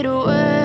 away.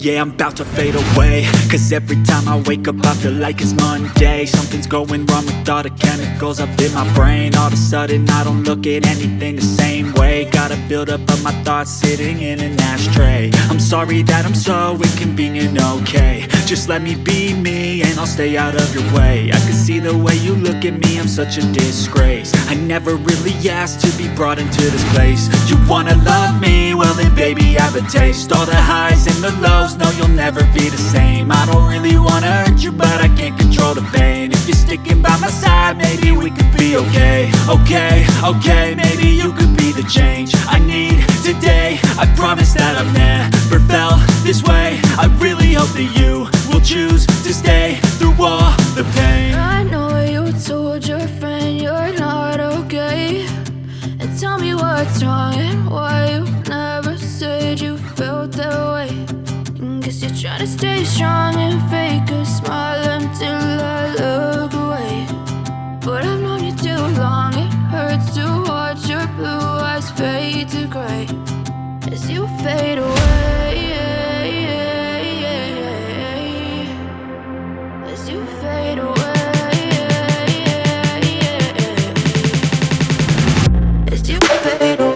Yeah, I'm about to fade away, cause every time I wake up I feel like it's Monday. Something's going wrong with all the chemicals up in my brain. All of a sudden I don't look at anything the same way. Got a buildup of my thoughts sitting in an ashtray. I'm sorry that I'm so inconvenient, okay. Just let me be me and I'll stay out of your way. I can see the way you look at me, I'm such a disgrace. I never really asked to be brought into this place. You wanna love me? Well then baby have a taste. All the highs and the lows, no you'll never be the same. I don't really wanna hurt you but I can't control the pain. If you're sticking by my side maybe we could be okay. Okay, maybe you could be the change I need today. I promise that I've never felt this way. I really hope that you will choose to stay through all the pain. I know you told your friend you're not okay, and tell me what's wrong and why you never said you felt that way. Guess you're trying to stay strong and fake a smile until I look away. But I've known you too long, it hurts to watch your blue eyes fade to gray as you fade away. As you fade away. As you fade away.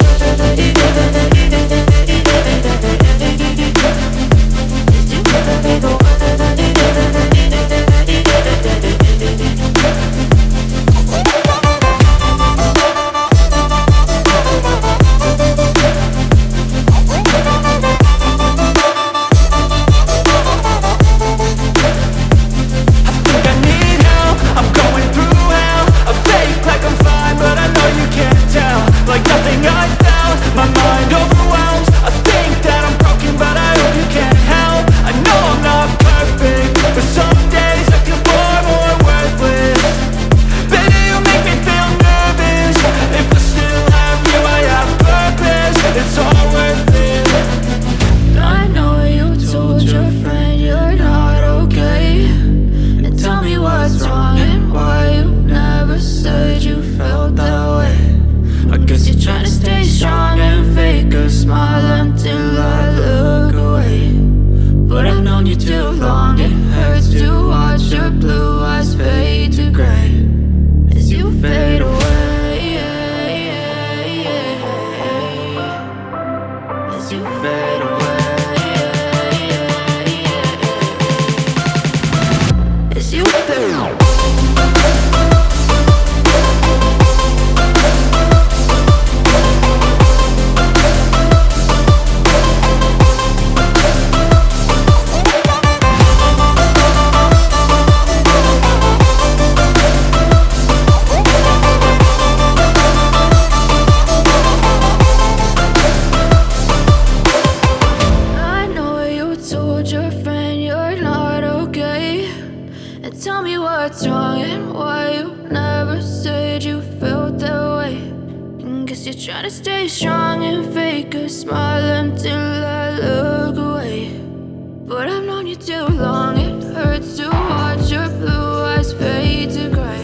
Trying to stay strong and fake a smile until I look away. But I've known you too long, it hurts to watch your blue eyes fade to gray.